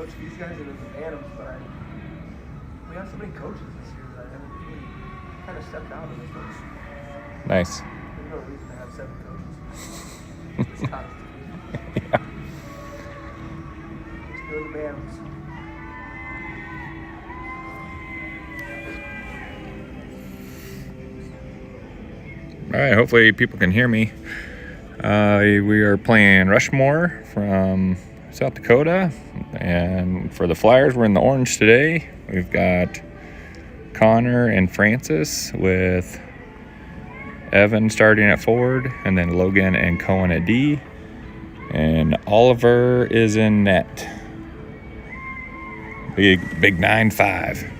coach these guys and then the Adams, but we have so many coaches this year that I haven't really kind of stepped out of this one. Nice. There's no reason to have 7 coaches. It's constituted. Yeah. Just doing the Adams. All right, hopefully people can hear me. We are playing Rushmore from South Dakota, and for the Flyers, we're in the orange today. We've got Connor and Francis with Evan starting at forward, and then Logan and Cohen at D, and Oliver is in net. Big 9-5.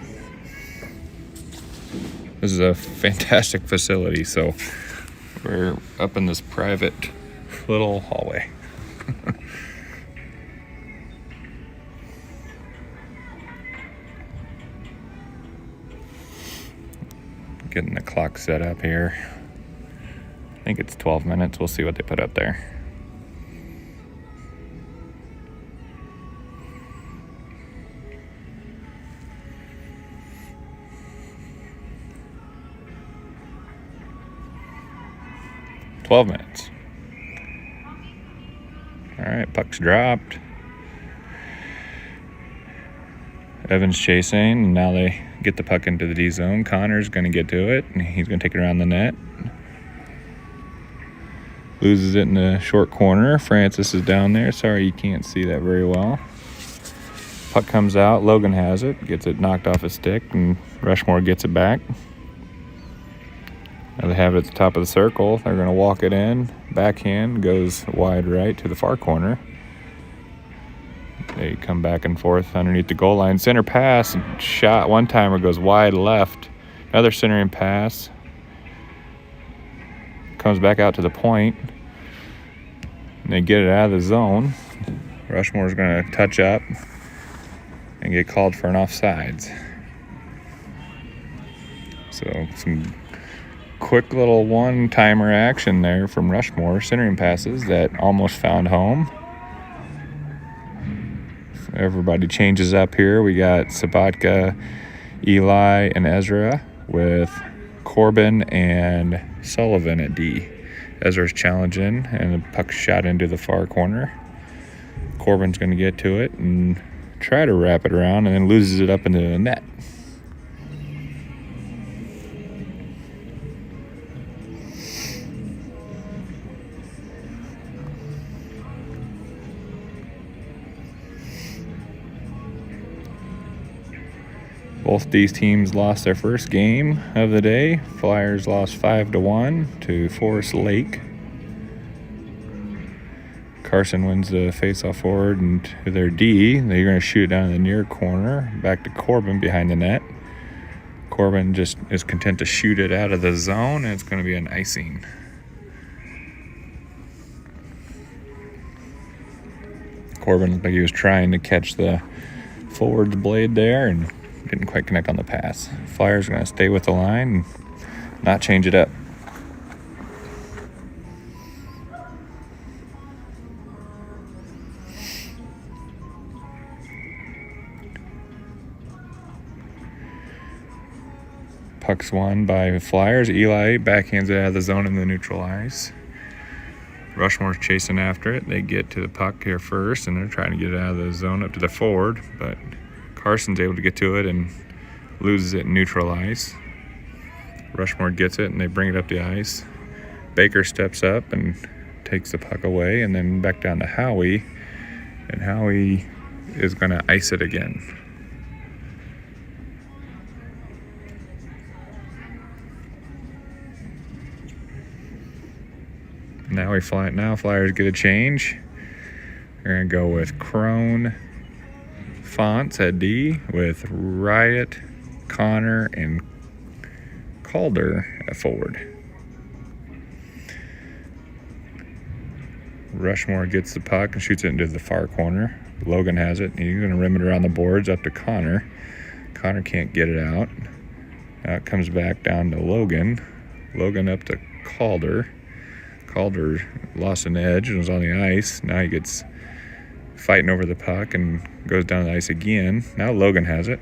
This is a fantastic facility, so we're up in this private little hallway. Getting the clock set up here. I think it's 12 minutes. We'll see what they put up there. $12 minutes. All right, puck's dropped. Evan's chasing, and now they get the puck into the D zone. Connor's going to get to it, and he's going to take it around the net. Loses it in the short corner. Francis is down there. Sorry, you can't see that very well. Puck comes out. Logan has it. Gets it knocked off his stick, and Rushmore gets it back. Now they have it at the top of the circle. They're going to walk it in. Backhand goes wide right to the far corner. They come back and forth underneath the goal line. Center pass, shot. One timer goes wide left. Another centering pass. Comes back out to the point. And they get it out of the zone. Rushmore's going to touch up and get called for an offsides. So some quick little one-timer action there from Rushmore. Centering passes that almost found home. Everybody changes up here. We got Sabatka, Eli, and Ezra with Corbin and Sullivan at D. Ezra's challenging, and the puck shot into the far corner. Corbin's going to get to it and try to wrap it around, and then loses it up into the net. Both these teams lost their first game of the day. Flyers lost 5-1 to Forest Lake. Carson wins the faceoff forward and to their D. They're going to shoot it down in the near corner. Back to Corbin behind the net. Corbin just is content to shoot it out of the zone, and it's going to be an icing. Corbin looked like he was trying to catch the forward's blade there and didn't quite connect on the pass. Flyers are going to stay with the line and not change it up. Puck's won by Flyers. Eli backhands it out of the zone in the neutral ice. Rushmore's chasing after it. They get to the puck here first, and they're trying to get it out of the zone up to the forward, but Carson's able to get to it and loses it in neutral ice. Rushmore gets it, and they bring it up the ice. Baker steps up and takes the puck away, and then back down to Howie. And Howie is going to ice it again. Now Flyers get a change. They're going to go with Crone, Fonts at D, with Riot, Connor, and Calder at forward. Rushmore gets the puck and shoots it into the far corner. Logan has it. He's going to rim it around the boards up to Connor. Connor can't get it out. Now it comes back down to Logan. Logan up to Calder. Calder lost an edge and was on the ice. Now he gets fighting over the puck and goes down the ice again. Now Logan has it.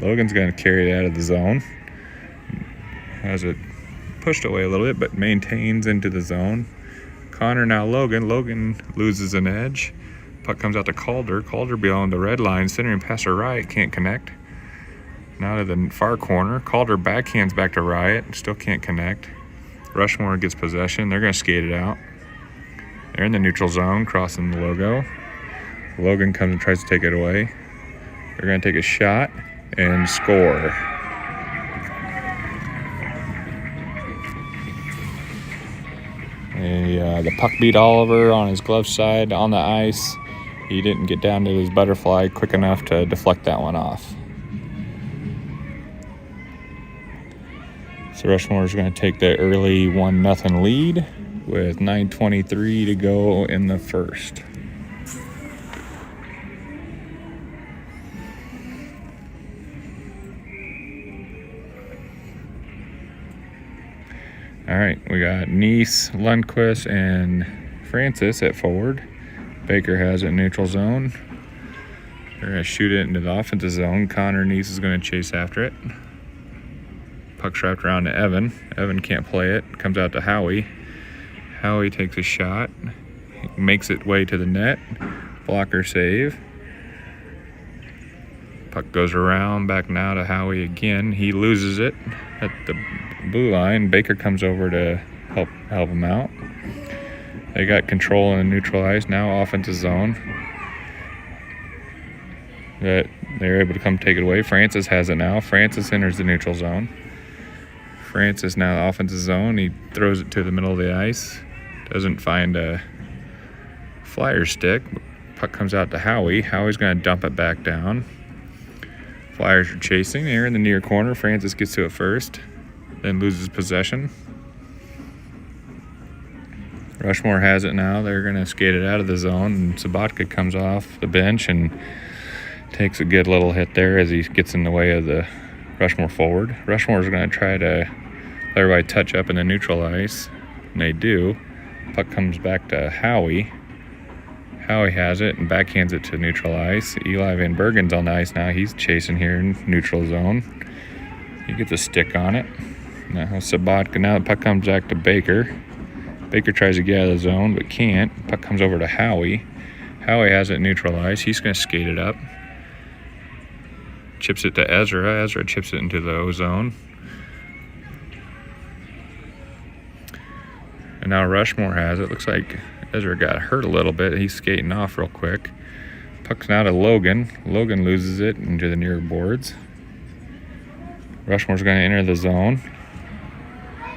Logan's going to carry it out of the zone. Has it pushed away a little bit, but maintains into the zone. Connor, now Logan. Logan loses an edge. Puck comes out to Calder. Calder beyond the red line, centering past to Riot, can't connect. Now to the far corner. Calder backhands back to Riot, still can't connect. Rushmore gets possession. They're going to skate it out. They're in the neutral zone, crossing the logo. Logan comes and tries to take it away. They're going to take a shot and score. The puck beat Oliver on his glove side on the ice. He didn't get down to his butterfly quick enough to deflect that one off. So Rushmore is going to take the early 1-0 lead with 9:23 to go in the first. All right, we got Neese, Lundquist, and Francis at forward. Baker has it in neutral zone. They're going to shoot it into the offensive zone. Connor Neese is going to chase after it. Puck's wrapped around to Evan. Evan can't play it. Comes out to Howie. Howie takes a shot. Makes it way to the net. Blocker save. Puck goes around, back now to Howie again. He loses it at the blue line. Baker comes over to help him out. They got control in the neutral ice. Now offensive zone. That they're able to come take it away. Francis has it now. Francis enters the neutral zone. Francis now offensive zone. He throws it to the middle of the ice. Doesn't find a Flyer stick. Puck comes out to Howie. Howie's going to dump it back down. Flyers are chasing. They're in the near corner. Francis gets to it first, then loses possession. Rushmore has it now. They're going to skate it out of the zone, and Sabatka comes off the bench and takes a good little hit there as he gets in the way of the Rushmore forward. Rushmore's going to try to let everybody touch up in the neutral ice, and they do. Puck comes back to Howie. Howie has it and backhands it to neutral ice. Eli Van Bergen's on the ice now. He's chasing here in neutral zone. He gets a stick on it. Now Sabatka. Now the puck comes back to Baker. Baker tries to get out of the zone but can't. Puck comes over to Howie. Howie has it neutral ice. He's going to skate it up. Chips it to Ezra. Ezra chips it into the O zone. And now Rushmore has it. Looks like Ezra got hurt a little bit. He's skating off real quick. Puck's now to Logan. Logan loses it into the near boards. Rushmore's going to enter the zone.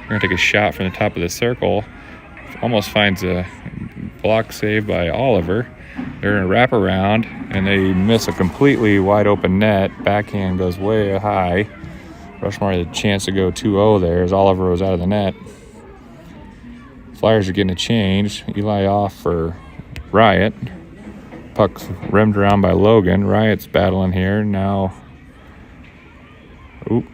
We're going to take a shot from the top of the circle. Almost finds a block save by Oliver. They're going to wrap around, and they miss a completely wide open net. Backhand goes way high. Rushmore had a chance to go 2-0 there as Oliver was out of the net. Flyers are getting a change. Eli off for Riot. Puck's rimmed around by Logan. Riot's battling here now. Oop.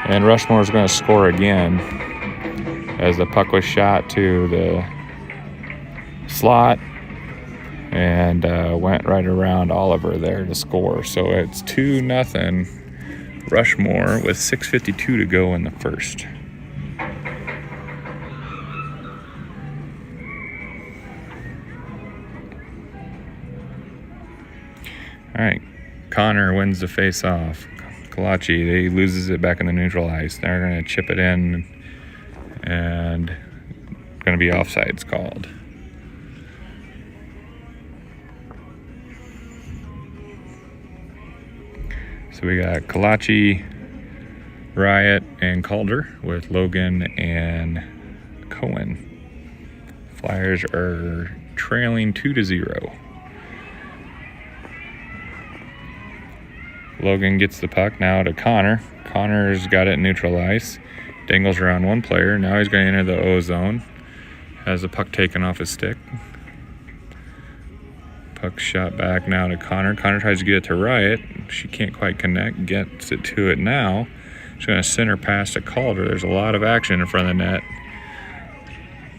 And Rushmore's going to score again as the puck was shot to the slot and went right around Oliver there to score. So it's 2-0 Rushmore with 6:52 to go in the first. All right, Connor wins the face-off. Kalachi, he loses it back in the neutral ice. They're going to chip it in, and going to be offsides called. So we got Kalachi, Riot, and Calder with Logan and Cohen. Flyers are trailing 2-0. Logan gets the puck now to Connor. Connor's got it in neutral ice. Dangles around one player. Now he's going to enter the O zone. Has the puck taken off his stick. Puck shot back now to Connor. Connor tries to get it to Riot. She can't quite connect. Gets it to it now. She's going to center pass to Calder. There's a lot of action in front of the net.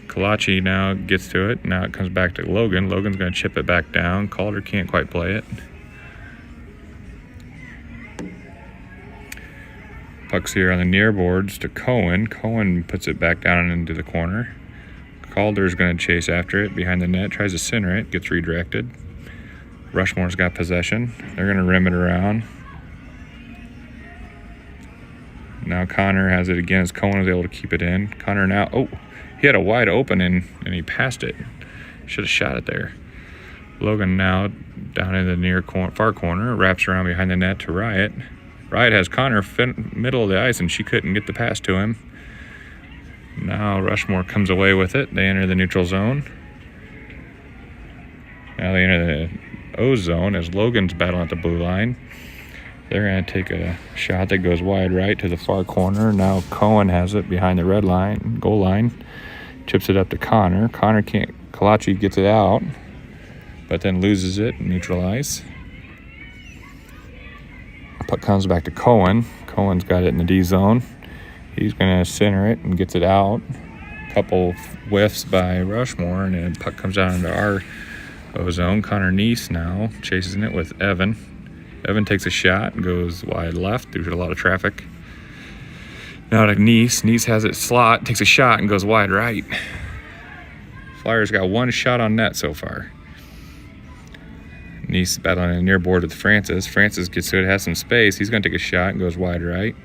Kalachi now gets to it. Now it comes back to Logan. Logan's going to chip it back down. Calder can't quite play it. Puck's here on the near boards to Cohen. Cohen puts it back down into the corner. Calder's going to chase after it behind the net. Tries to center it. Gets redirected. Rushmore's got possession. They're going to rim it around. Now Connor has it again as Cohen was able to keep it in. Connor now, oh, he had a wide open and he passed it. Should have shot it there. Logan now down in the near far corner, wraps around behind the net to Riot. Riot has Connor middle of the ice and she couldn't get the pass to him. Now Rushmore comes away with it. They enter the neutral zone. Now they enter the O zone as Logan's battling at the blue line. They're going to take a shot that goes wide right to the far corner. Now Cohen has it behind the red line, goal line. Chips it up to Connor. Connor can't, Kalachi gets it out, but then loses it, neutral ice. Puck comes back to Cohen. Cohen's got it in the D zone. He's going to center it and gets it out. Couple whiffs by Rushmore, and then puck comes out into our O zone. Connor Neese now chasing it with Evan. Evan takes a shot and goes wide left. There's a lot of traffic. Now to Neese. Neese has it slot, takes a shot and goes wide right. Flyers got one shot on net so far. Neese battling in the near board with Francis. Francis gets to it, has some space. He's going to take a shot and goes wide right.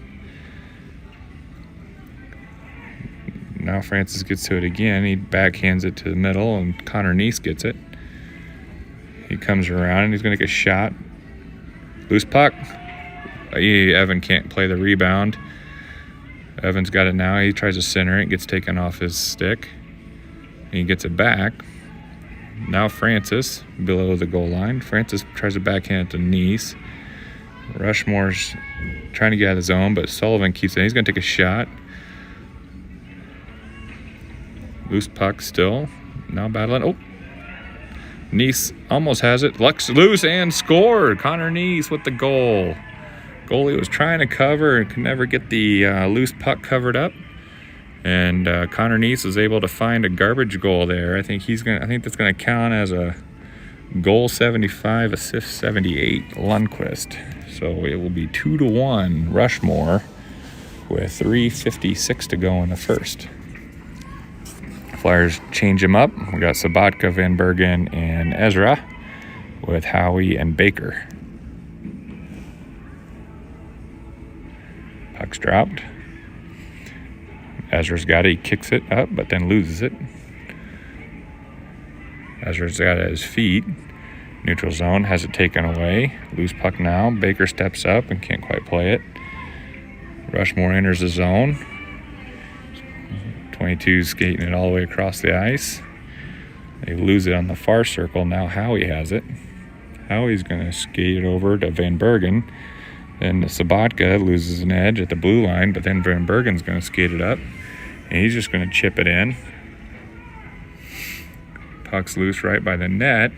Now Francis gets to it again. He backhands it to the middle and Connor Neese gets it. He comes around and he's going to take a shot. Loose puck. Evan can't play the rebound. Evan's got it now. He tries to center it. Gets taken off his stick. He gets it back. Now Francis below the goal line. Francis tries to backhand it to Neese. Rushmore's trying to get out of the zone, but Sullivan keeps it. He's going to take a shot. Loose puck still. Now battling. Oh. Neese almost has it. Luck's loose and scored. Connor Neese with the goal. Goalie was trying to cover and could never get the loose puck covered up. And Connor Neese was able to find a garbage goal there. I think that's gonna count as a goal 75, assist 78 Lundqvist. So it will be 2-1 Rushmore with 3:56 to go in the first. Flyers change him up. We got Sabatka, Van Bergen, and Ezra with Howie and Baker. Puck's dropped. Ezra's got it. He kicks it up, but then loses it. Ezra's got it at his feet. Neutral zone, has it taken away. Loose puck now. Baker steps up and can't quite play it. Rushmore enters the zone. 22 skating it all the way across the ice. They lose it on the far circle. Now Howie has it. Howie's going to skate it over to Van Bergen. Then Sabatka loses an edge at the blue line, but then Van Bergen's going to skate it up. And he's just going to chip it in. Puck's loose right by the net.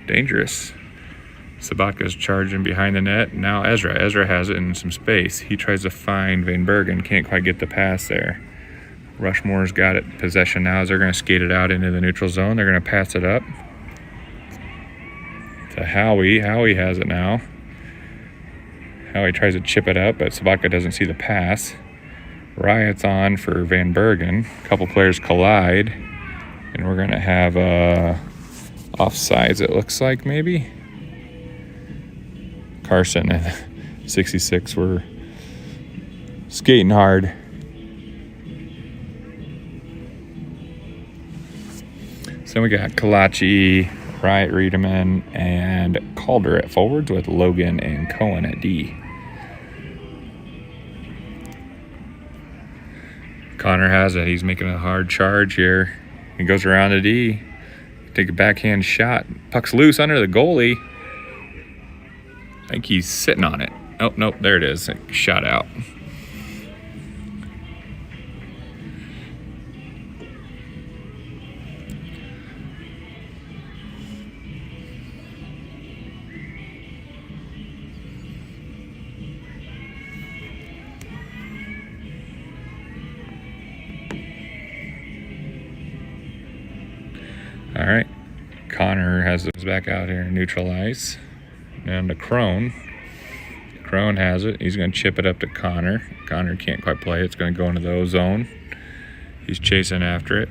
Dangerous. Sabatka's charging behind the net. Now Ezra. Ezra has it in some space. He tries to find Van Bergen. Can't quite get the pass there. Rushmore's got it possession now as they're going to skate it out into the neutral zone. They're going to pass it up to Howie. Howie has it now. Howie tries to chip it up, but Sabatka doesn't see the pass. Riot's on for Van Bergen. A couple players collide, and we're going to have offsides, it looks like, maybe. Carson and 66 were skating hard. So we got Kalachi, Riot Riedemann, and Calder at forwards with Logan and Cohen at D. Connor has it. He's making a hard charge here. He goes around the D. Take a backhand shot. Puck's loose under the goalie. I think he's sitting on it. Oh, nope, there it is. Shot out. Connor has it back out here in neutral ice. And to Crone. Crone has it. He's going to chip it up to Connor. Connor can't quite play. It's going to go into the O zone. He's chasing after it.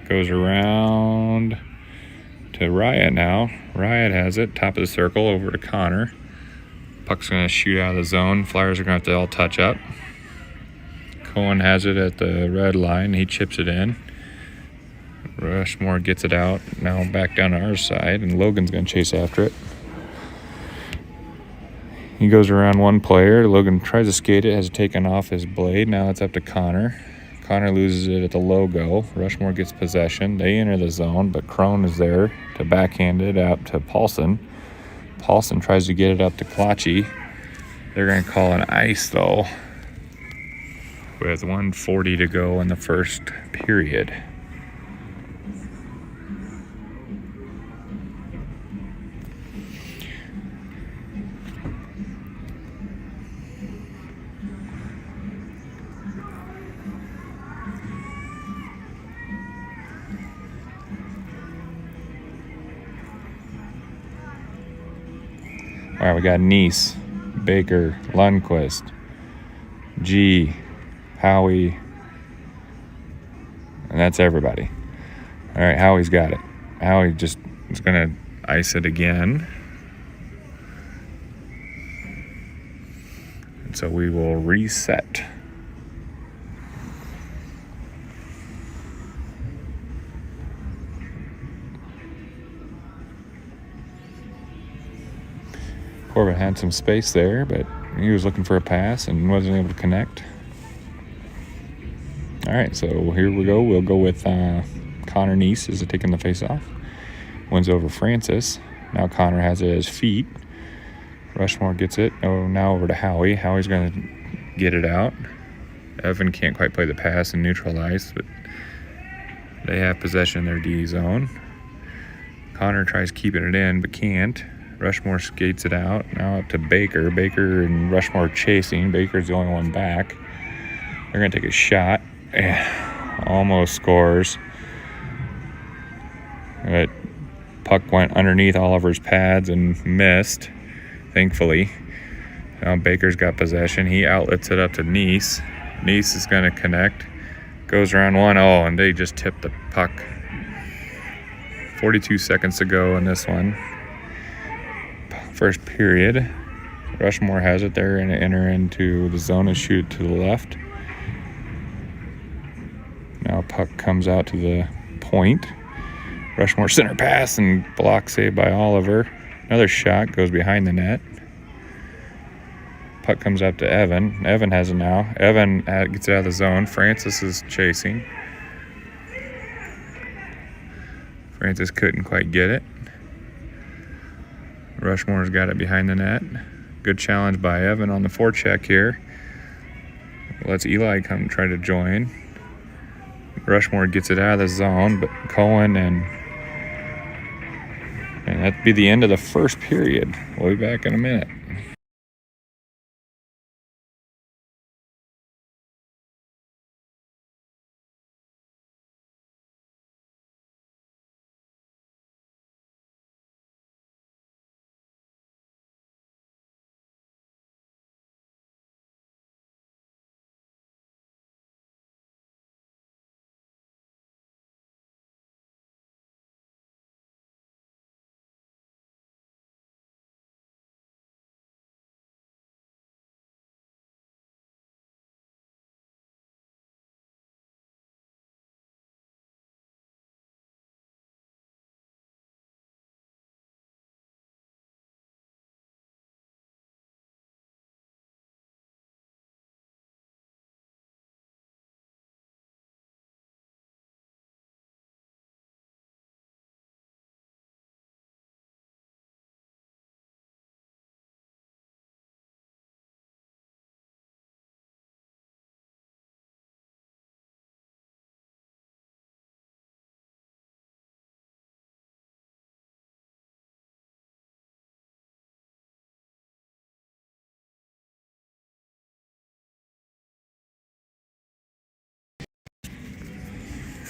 Goes around to Riot now. Riot has it. Top of the circle over to Connor. Puck's going to shoot out of the zone. Flyers are going to have to all touch up. Cohen has it at the red line. He chips it in. Rushmore gets it out. Now back down to our side, and Logan's going to chase after it. He goes around one player. Logan tries to skate it, has taken off his blade. Now it's up to Connor. Connor loses it at the logo. Rushmore gets possession. They enter the zone, but Crone is there to backhand it out to Paulson. Paulson tries to get it up to Klachi. They're going to call an ice, though, with 1:40 to go in the first period. All right, we got Nice, Baker, Lundqvist, G, Howie, and that's everybody. All right, Howie's got it. Howie just is going to ice it again. And so we will reset. Corbett had some space there, but he was looking for a pass and wasn't able to connect. All right, so here we go. We'll go with Connor Nice is taking the face-off. Wins over Francis. Now Connor has it at his feet. Rushmore gets it. Oh, now over to Howie. Howie's going to get it out. Evan can't quite play the pass in neutral ice, but they have possession in their D zone. Connor tries keeping it in, but can't. Rushmore skates it out. Now up to Baker. Baker and Rushmore chasing. Baker's the only one back. They're going to take a shot. Almost scores. But puck went underneath Oliver's pads and missed, thankfully. Now Baker's got possession. He outlets it up to Nice. Nice is going to connect. Goes around one. Oh, and they just tipped the puck. 42 seconds to go in this one. First period. Rushmore has it. They're going to enter into the zone and shoot it to the left. Now puck comes out to the point. Rushmore center pass and block saved by Oliver. Another shot goes behind the net. Puck comes up to Evan. Evan has it now. Evan gets it out of the zone. Francis is chasing. Francis couldn't quite get it. Rushmore's got it behind the net. Good challenge by Evan on the forecheck here. Lets Eli come try to join. Rushmore gets it out of the zone, but Cohen and that'd be the end of the first period. We'll be back in a minute.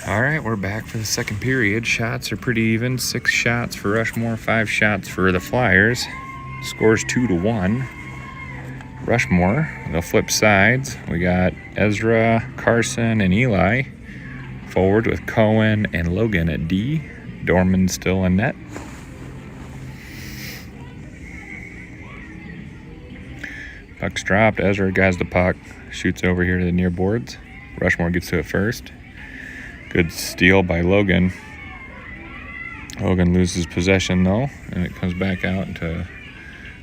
All right, we're back for the second period. Shots are pretty even. 6 shots for Rushmore, 5 shots for the Flyers. Scores 2-1. Rushmore, they'll flip sides. We got Ezra, Carson, and Eli forward with Cohen and Logan at D. Dorman still in net. Puck's dropped. Ezra guys the puck, shoots over here to the near boards. Rushmore gets to it first. Good steal by Logan. Logan loses possession though, and it comes back out to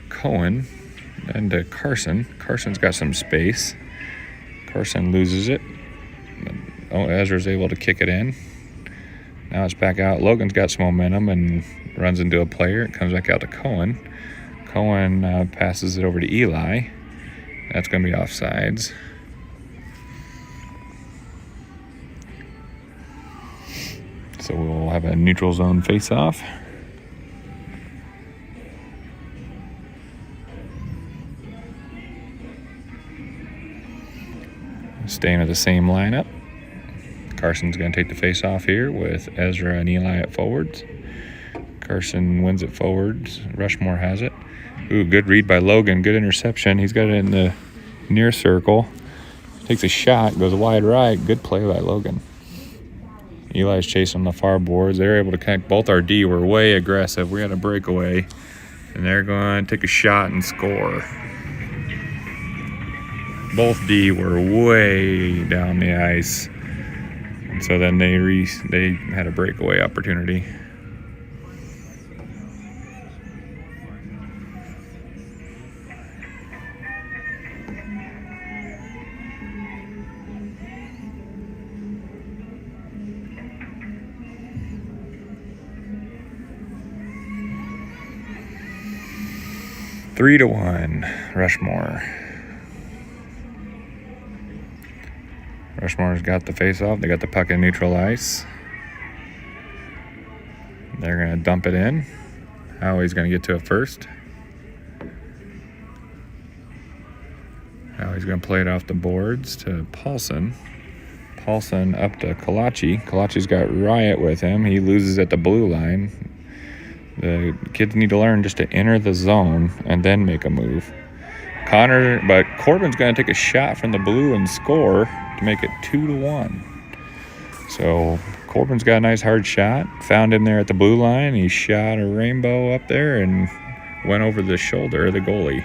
Cohen and to Carson. Carson's got some space. Carson loses it. Oh, Ezra's able to kick it in. Now it's back out. Logan's got some momentum and runs into a player. It comes back out to Cohen. Cohen passes it over to Eli. That's going to be offsides. So we'll have a neutral zone face-off. Staying with the same lineup. Carson's going to take the face-off here with Ezra and Eli at forwards. Carson wins it forwards. Rushmore has it. Ooh, good read by Logan. Good interception. He's got it in the near circle. Takes a shot, goes wide right. Good play by Logan. Eli's chasing the far boards. They're able to connect. Both our D were way aggressive. We had a breakaway, and they're going to take a shot and score. Both D were way down the ice, and so then they had a breakaway opportunity. Three to 1, Rushmore. Rushmore's got the face-off. They got the puck in neutral ice. They're going to dump it in. Howie's going to get to it first. Howie's going to play it off the boards to Paulson. Paulson up to Kalachi. Kalachi's got Riot with him. He loses at the blue line. The kids need to learn just to enter the zone and then make a move. But Corbin's going to take a shot from the blue and score to make it 2-1. So Corbin's got a nice hard shot. Found him there at the blue line. He shot a rainbow up there and went over the shoulder of the goalie.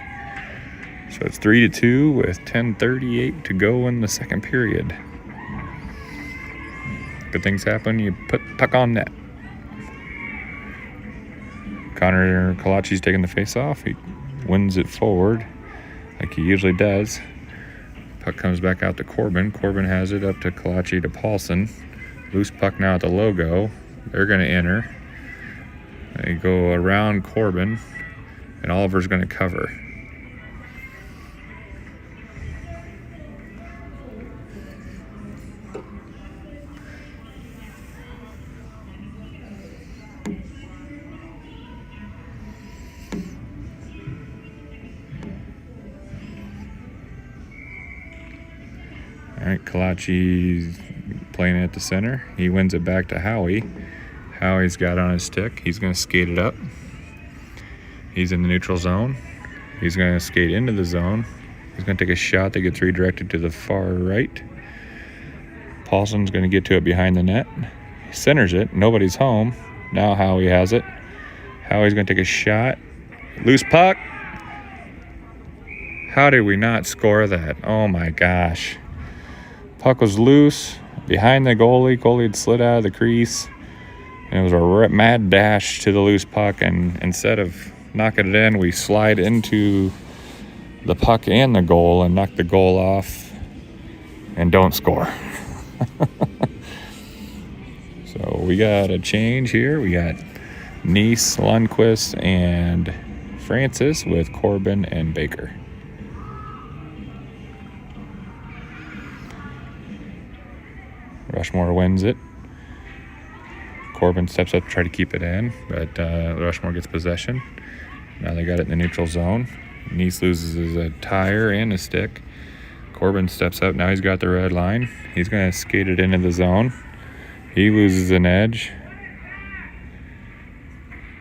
So it's 3-2 with 10:38 to go in the second period. Good things happen. You put puck on net. Connor Kalachi's taking the face off. He wins it forward like he usually does. Puck comes back out to Corbin. Corbin has it up to Kalachi to Paulson. Loose puck now at the logo. They're going to enter. They go around Corbin, and Oliver's going to cover. All right, Kalachi's playing it at the center. He wins it back to Howie. Howie's got on his stick. He's going to skate it up. He's in the neutral zone. He's going to skate into the zone. He's going to take a shot that gets redirected to the far right. Paulson's going to get to it behind the net. He centers it. Nobody's home. Now Howie has it. Howie's going to take a shot. Loose puck. How did we not score that? Oh, my gosh. Puck was loose behind the goalie. Goalie had slid out of the crease. And it was a mad dash to the loose puck. And instead of knocking it in, we slide into the puck and the goal and knock the goal off and don't score. So we got a change here. We got Neese, Lundquist, and Francis with Corbin and Baker. Rushmore wins it. Corbin steps up to try to keep it in, but Rushmore gets possession. Now they got it in the neutral zone. Neese loses his tire and his stick. Corbin steps up. Now he's got the red line. He's going to skate it into the zone. He loses an edge.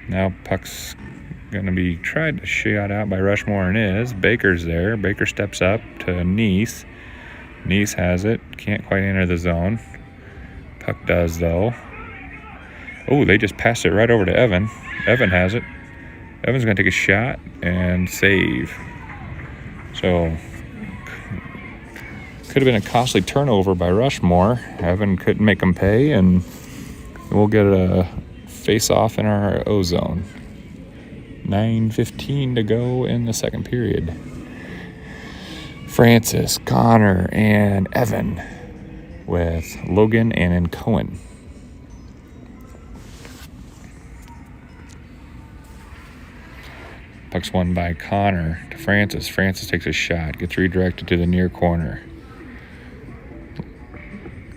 Now puck's going to be tried to shot out by Rushmore and is. Baker's there. Baker steps up to Neese. Neese has it. Can't quite enter the zone. Puck does, though. Oh, they just passed it right over to Evan. Evan has it. Evan's going to take a shot and save. So, could have been a costly turnover by Rushmore. Evan couldn't make him pay, and we'll get a face-off in our O-zone. 9:15 to go in the second period. Francis, Connor, and Evan with Logan and Cohen. Puck's won by Connor to Francis. Francis takes a shot, gets redirected to the near corner.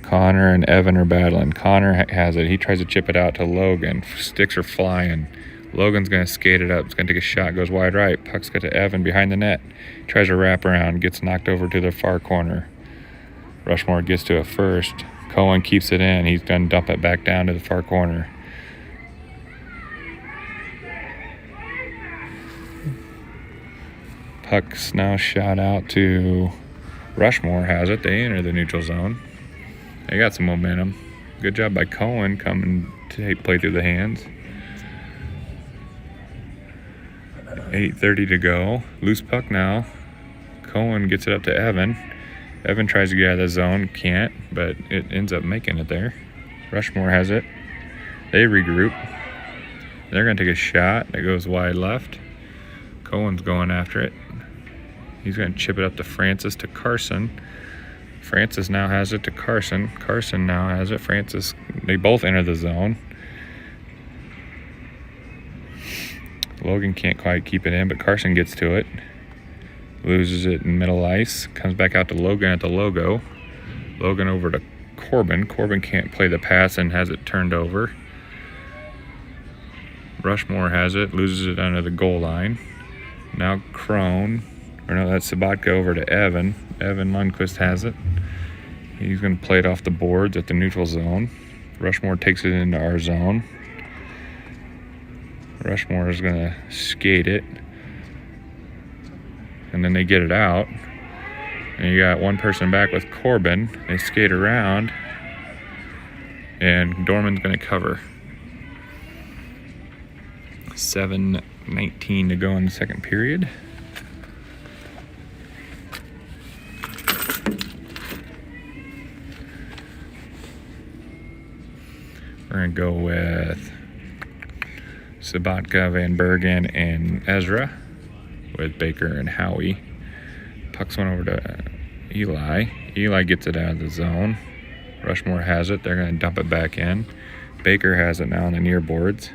Connor and Evan are battling. Connor has it. He tries to chip it out to Logan. Sticks are flying. Logan's going to skate it up. He's going to take a shot. Goes wide right. Puck's got to Evan behind the net. Tries to wrap around. Gets knocked over to the far corner. Rushmore gets to it first. Cohen keeps it in. He's going to dump it back down to the far corner. Puck's now shot out to Rushmore has it. They enter the neutral zone. They got some momentum. Good job by Cohen coming to play through the hands. 8:30 to go. Loose puck now. Cohen gets it up to Evan. Evan tries to get out of the zone. Can't, but it ends up making it there. Rushmore has it. They regroup. They're going to take a shot that goes wide left. Cohen's going after it. He's going to chip it up to Francis to Carson. Francis now has it to Carson. Carson now has it. Francis, they both enter the zone. Logan can't quite keep it in, but Carson gets to it. Loses it in middle ice. Comes back out to Logan at the logo. Logan over to Corbin. Corbin can't play the pass and has it turned over. Rushmore has it. Loses it under the goal line. Now that's Sabatka over to Evan. Evan Lundqvist has it. He's going to play it off the boards at the neutral zone. Rushmore takes it into our zone. Rushmore is going to skate it. And then they get it out. And you got one person back with Corbin. They skate around. And Dorman's going to cover. 7:19 to go in the second period. We're going to go with Sabatka, Van Bergen, and Ezra with Baker and Howie. Puck's one over to Eli. Eli gets it out of the zone. Rushmore has it. They're going to dump it back in. Baker has it now on the near boards.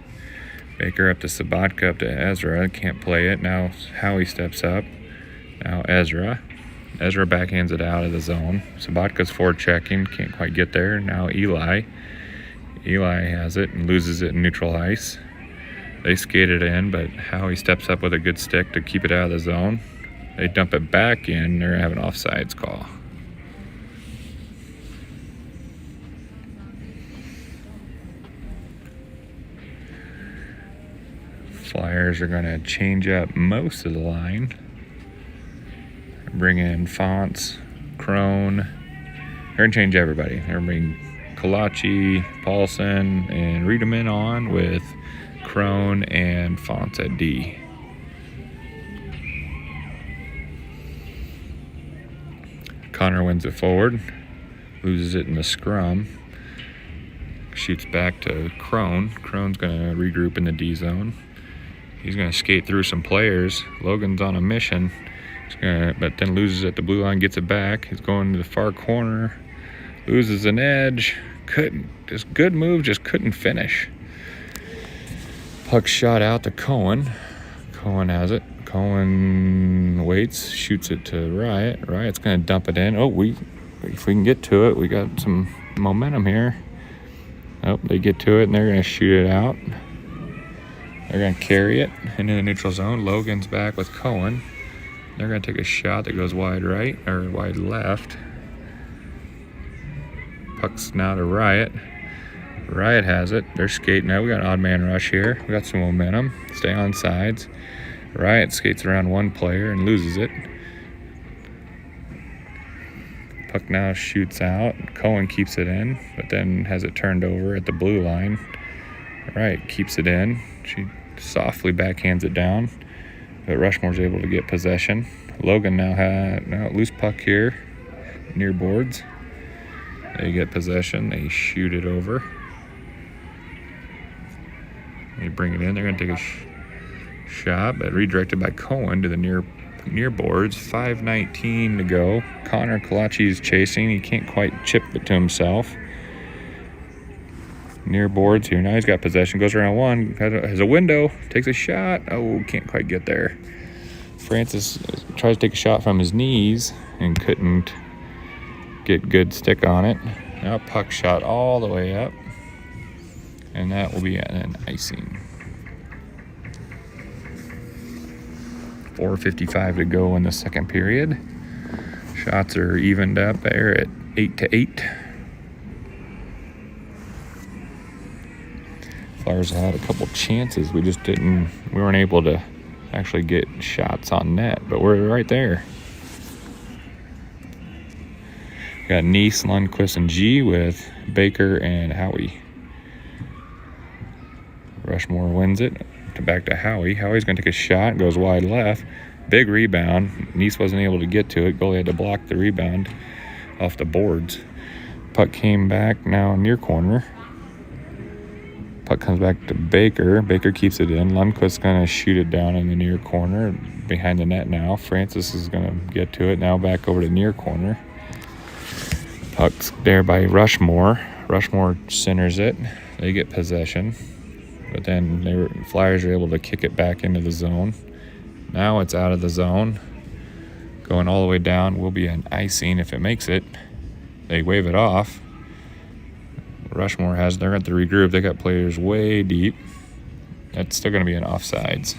Baker up to Sabatka, up to Ezra. Can't play it. Now Howie steps up. Now Ezra. Ezra backhands it out of the zone. Sabatka's forechecking. Can't quite get there. Now Eli. Eli has it and loses it in neutral ice. They skate it in, but Howie steps up with a good stick to keep it out of the zone. They dump it back in. They're going to have an offsides call. Flyers are going to change up most of the line. Bring in Fonts, Crone. They're going to change everybody. They're going to bring Kalachi, Paulson, and Riedemann on with Crone and Fonts at D. Connor wins it forward, loses it in the scrum, shoots back to Crone. Crone's going to regroup in the D zone. He's going to skate through some players. Logan's on a mission, but then loses at the blue line, gets it back. He's going to the far corner, loses an edge. Just good move, just couldn't finish. Puck shot out to Cohen. Cohen has it. Cohen waits, shoots it to Riot. Riot's going to dump it in. If we can get to it, we got some momentum here. They get to it, and they're going to shoot it out. They're going to carry it into the neutral zone. Logan's back with Cohen. They're going to take a shot that goes wide right, or wide left. Puck's now to Riot. Riot has it. They're skating out. We got an odd man rush here. We got some momentum. Stay on sides. Riot skates around one player and loses it. Puck now shoots out. Cohen keeps it in, but then has it turned over at the blue line. Riot keeps it in. She softly backhands it down, but Rushmore's able to get possession. Logan now had loose puck here near boards. They get possession. They shoot it over. They bring it in. They're going to take a shot, but redirected by Cohen to the near boards. 5:19 to go. Connor Kalachi is chasing. He can't quite chip it to himself. Near boards here. Now he's got possession. Goes around one. Has a window. Takes a shot. Oh, can't quite get there. Francis tries to take a shot from his knees and couldn't get good stick on it. Now puck shot all the way up. And that will be an icing. 4:55 to go in the second period. Shots are evened up there at 8-8. Flyers had a couple chances. We weren't able to actually get shots on net, but we're right there. We got Neese, Lundqvist, and G with Baker and Howie. Rushmore wins it. Back to Howie. Howie's going to take a shot. Goes wide left. Big rebound. Neese wasn't able to get to it. Goalie had to block the rebound off the boards. Puck came back now near corner. Puck comes back to Baker. Baker keeps it in. Lundqvist's going to shoot it down in the near corner behind the net now. Francis is going to get to it. Now back over to near corner. Puck's there by Rushmore. Rushmore centers it. They get possession. But then Flyers are able to kick it back into the zone. Now it's out of the zone. Going all the way down will be an icing if it makes it. They wave it off. Rushmore they're going to regroup. They got players way deep. That's still going to be an offsides.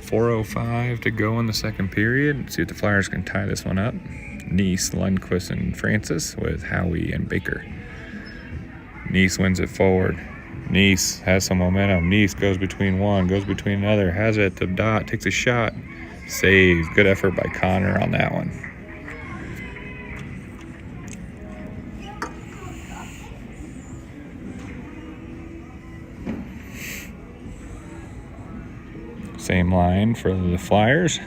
.405 to go in the second period. Let's see if the Flyers can tie this one up. Neese, Lundqvist, and Francis with Howie and Baker. Neese wins it forward. Neese has some momentum. Neese goes between one, goes between another, has it at the dot, takes a shot, saves. Good effort by Connor on that one. Same line for the Flyers.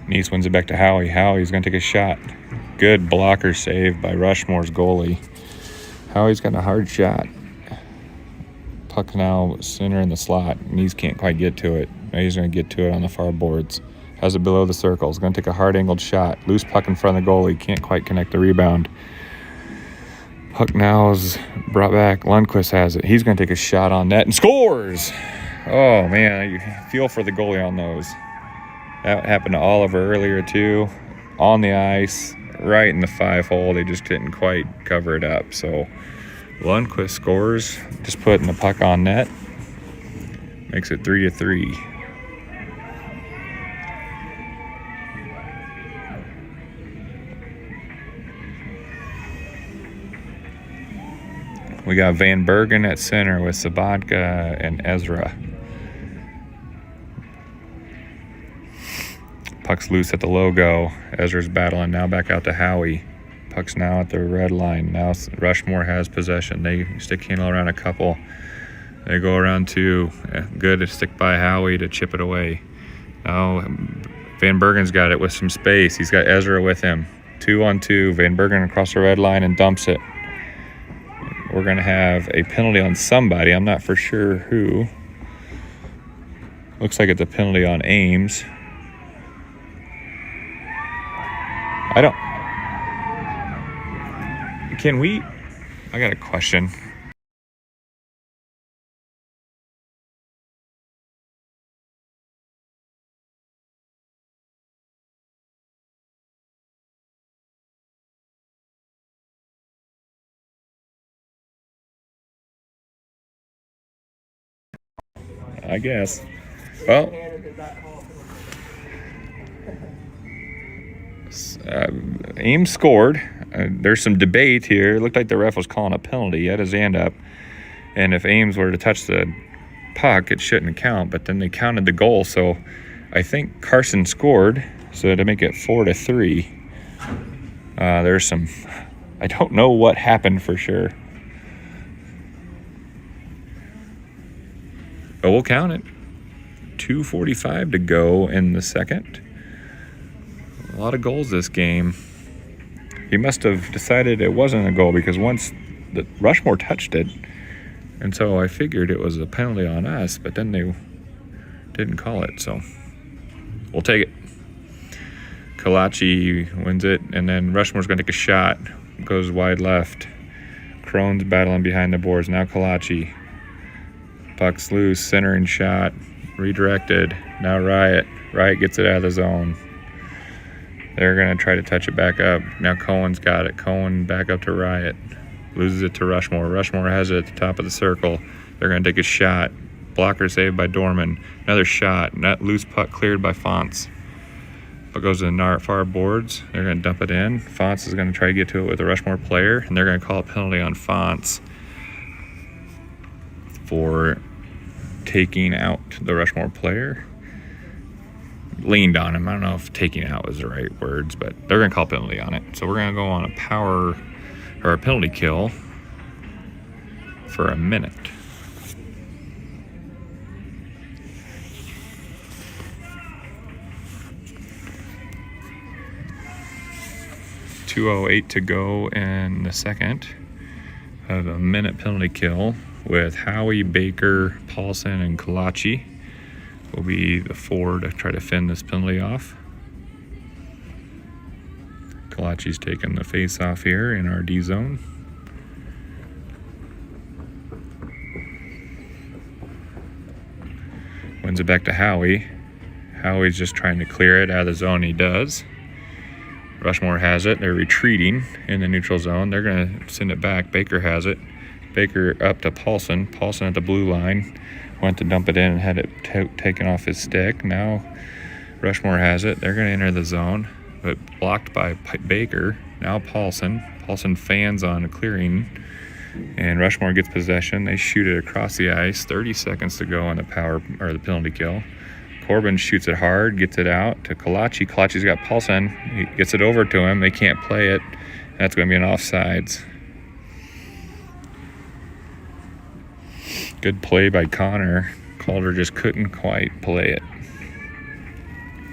Neese wins it back to Howie. Howie's going to take a shot. Good blocker save by Rushmore's goalie. Howie's got a hard shot. Puck now center in the slot. Neese can't quite get to it. Now he's going to get to it on the far boards. Has it below the circle. He's going to take a hard angled shot. Loose puck in front of the goalie. Can't quite connect the rebound. Puck now is brought back. Lundqvist has it. He's going to take a shot on net and scores. Oh, man. You feel for the goalie on those. That happened to Oliver earlier, too. On the ice, right in the 5-hole. They just didn't quite cover it up. So Lundqvist scores, just putting the puck on net. Makes it 3-3. We got Van Bergen at center with Sabatka and Ezra. Puck's loose at the logo. Ezra's battling now back out to Howie. Puck's now at the red line. Now Rushmore has possession. They stick handle around a couple. They go around two. Good to stick by Howie to chip it away. Now Van Bergen's got it with some space. He's got Ezra with him. 2-on-2. Van Bergen across the red line and dumps it. We're going to have a penalty on somebody. I'm not for sure who. Looks like it's a penalty on Ames. I got a question. I guess. Well, Hannah did not call a penalty. Ames scored. There's some debate here. It looked like the ref was calling a penalty. He had his hand up. And if Ames were to touch the puck, it shouldn't count. But then they counted the goal. So I think Carson scored. So to make it 4-3. There's some... I don't know what happened for sure. But we'll count it. 2:45 to go in the second. A lot of goals this game. He must have decided it wasn't a goal because once the Rushmore touched it, and so I figured it was a penalty on us, but then they didn't call it, so we'll take it. Kalachi wins it, and then Rushmore's going to take a shot. Goes wide left. Crone's battling behind the boards. Now Kalachi. Puck's loose, centering shot, redirected. Now Riot. Riot gets it out of the zone. They're going to try to touch it back up. Now Cohen's got it. Cohen back up to Riot. Loses it to Rushmore. Rushmore has it at the top of the circle. They're going to take a shot. Blocker saved by Dorman. Another shot. That loose puck cleared by Fonts. It goes to the far boards. They're going to dump it in. Fonts is going to try to get to it with a Rushmore player, and they're going to call a penalty on Fonts for taking out the Rushmore player. Leaned on him. I don't know if taking out was the right words, but they're going to call a penalty on it. So we're going to go on a power or a penalty kill for a minute. .208 to go in the second. Have a minute penalty kill with Howie, Baker, Paulson, and Kalachi. Will be the four to try to fend this penalty off. Kalachi's taking the face off here in our D zone. Wins it back to Howie. Howie's just trying to clear it out of the zone. He does. Rushmore has it. They're retreating in the neutral zone. They're going to send it back. Baker has it. Baker up to Paulson. Paulson at the blue line. Went to dump it in and had it taken off his stick. Now Rushmore has it. They're going to enter the zone, but blocked by Baker. Now Paulson. Paulson fans on a clearing, and Rushmore gets possession. They shoot it across the ice. 30 seconds to go on the the penalty kill. Corbin shoots it hard, gets it out to Kalachi. Kalachi's got Paulson. He gets it over to him. They can't play it. That's going to be an offsides. Good play by Connor. Calder just couldn't quite play it.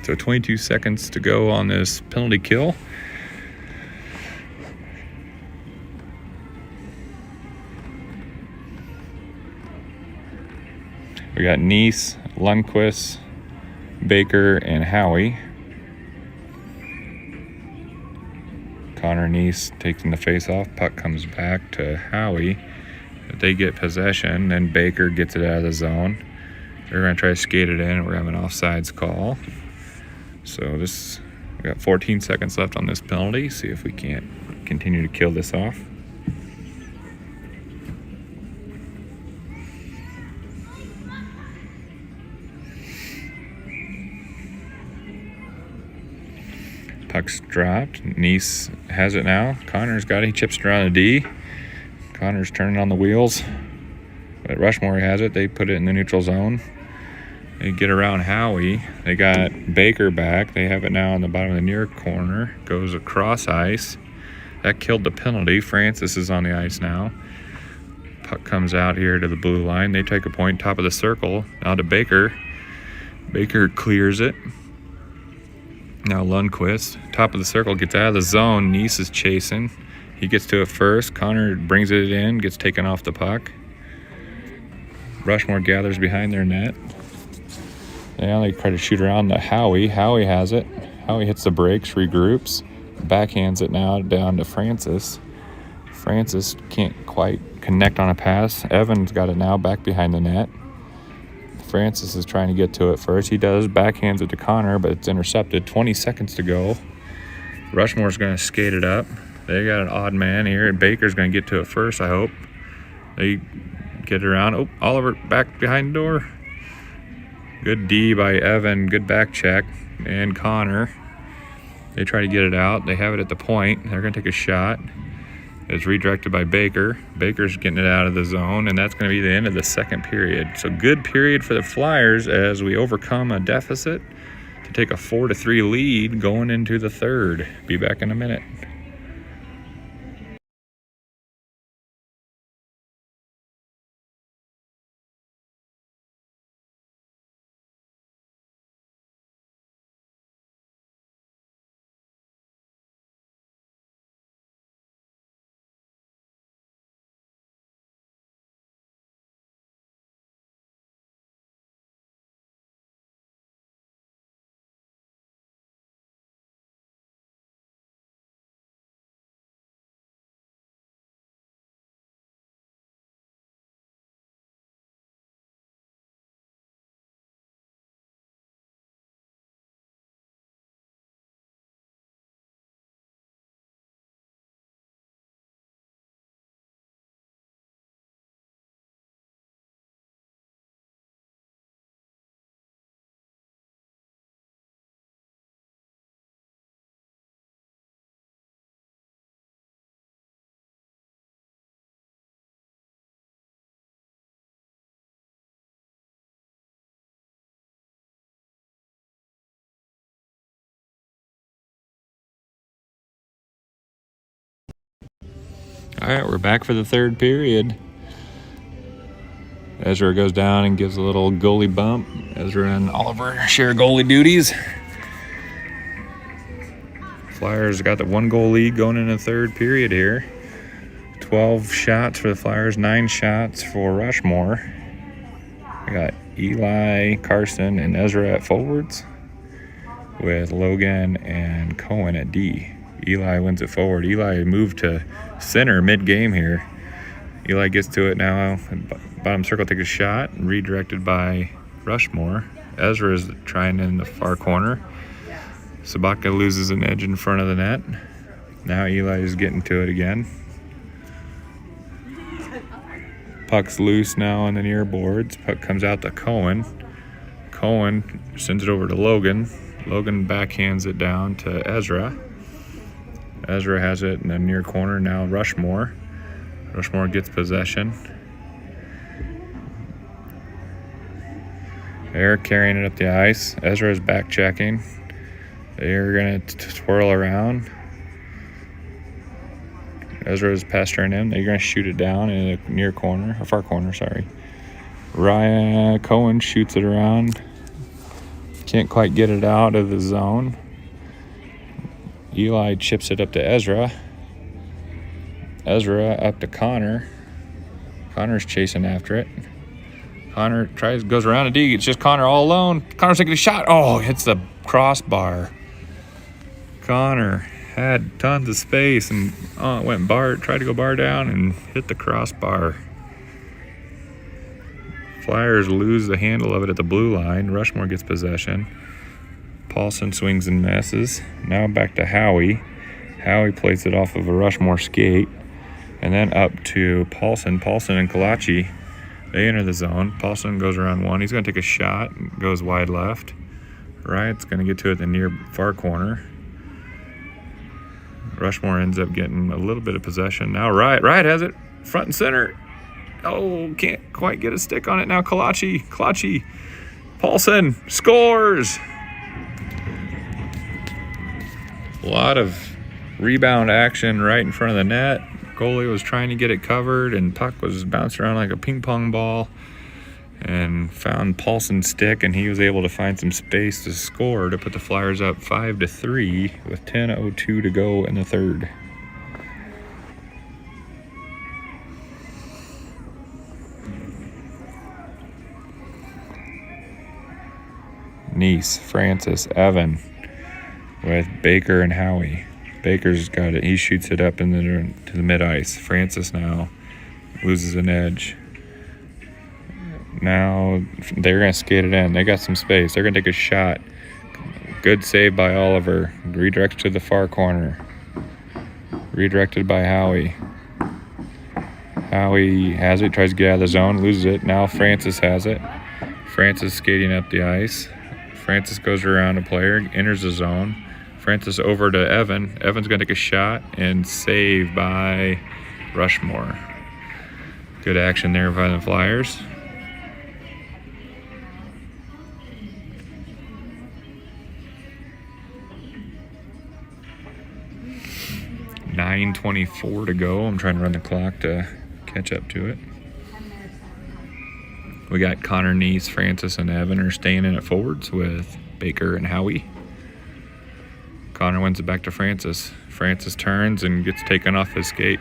So 22 seconds to go on this penalty kill. We got Neese, Lundqvist, Baker, and Howie. Connor Neese taking the face off. Puck comes back to Howie. They get possession, then Baker gets it out of the zone. They're going to try to skate it in, and we're having an offsides call. So we got 14 seconds left on this penalty. See if we can't continue to kill this off. Puck's dropped. Neese has it now. Connor's got it. He chips it around the D. Connor's turning on the wheels. But Rushmore has it. They put it in the neutral zone. They get around Howie. They got Baker back. They have it now on the bottom of the near corner. Goes across ice. That killed the penalty. Francis is on the ice now. Puck comes out here to the blue line. They take a point, top of the circle. Now to Baker. Baker clears it. Now Lundqvist, top of the circle, gets out of the zone. Neese is chasing. He gets to it first. Connor brings it in, gets taken off the puck. Rushmore gathers behind their net. Now they try to shoot around to Howie. Howie has it. Howie hits the brakes, regroups. Backhands it now down to Francis. Francis can't quite connect on a pass. Evans got it now back behind the net. Francis is trying to get to it first. He does. Backhands it to Connor, but it's intercepted. 20 seconds to go. Rushmore's going to skate it up. They got an odd man here. Baker's going to get to it first, I hope. They get it around. Oh, Oliver back behind the door. Good D by Evan. Good back check. And Connor. They try to get it out. They have it at the point. They're going to take a shot. It's redirected by Baker. Baker's getting it out of the zone, and that's going to be the end of the second period. So good period for the Flyers as we overcome a deficit to take a 4-3 lead going into the third. Be back in a minute. All right, we're back for the third period. Ezra goes down and gives a little goalie bump. Ezra and Oliver share goalie duties. Flyers got the 1-goal lead going in the third period here. 12 shots for the Flyers, 9 shots for Rushmore. We got Eli, Carson, and Ezra at forwards with Logan and Cohen at D. Eli wins it forward. Eli moved to center mid-game here. Eli gets to it now. Bottom circle, take a shot. Redirected by Rushmore. Ezra is trying in the far corner. Sabaka loses an edge in front of the net. Now Eli is getting to it again. Puck's loose now on the near boards. Puck comes out to Cohen. Cohen sends it over to Logan. Logan backhands it down to Ezra. Ezra has it in the near corner. Now Rushmore. Rushmore gets possession. They're carrying it up the ice. Ezra is back checking. They're going to twirl around. Ezra is pestering him. They're going to shoot it down in the near corner, or far corner, sorry. Ryan Cohen shoots it around. Can't quite get it out of the zone. Eli chips it up to Ezra. Ezra up to Connor. Connor's chasing after it. Connor goes around a D. It's just Connor all alone. Connor's taking a shot. Oh, hits the crossbar. Connor had tons of space and went tried to go bar down and hit the crossbar. Flyers lose the handle of it at the blue line. Rushmore gets possession. Paulson swings and misses. Now back to Howie. Howie plays it off of a Rushmore skate. And then up to Paulson. Paulson and Kalachi, they enter the zone. Paulson goes around one. He's going to take a shot and goes wide left. Riot's going to get to it in the near far corner. Rushmore ends up getting a little bit of possession. Now Riot has it front and center. Oh, can't quite get a stick on it now. Kalachi. Paulson scores. A lot of rebound action right in front of the net. Goalie was trying to get it covered, and puck was bouncing around like a ping pong ball, and found Paulson's stick, and he was able to find some space to score to put the Flyers up 5-3 with 10:02 to go in the third. Neese, Francis, Evan with Baker and Howie. Baker's got it. He shoots it up to the mid-ice. Francis now loses an edge. Now they're going to skate it in. They got some space. They're going to take a shot. Good save by Oliver. Redirects to the far corner. Redirected by Howie. Howie has it. Tries to get out of the zone. Loses it. Now Francis has it. Francis skating up the ice. Francis goes around a player, enters the zone. Francis over to Evan. Evan's going to take a shot and save by Rushmore. Good action there by the Flyers. .9:24 to go. I'm trying to run the clock to catch up to it. We got Connor, Neese, Francis, and Evan are staying in at forwards with Baker and Howie. Connor wins it back to Francis. Francis turns and gets taken off his skate.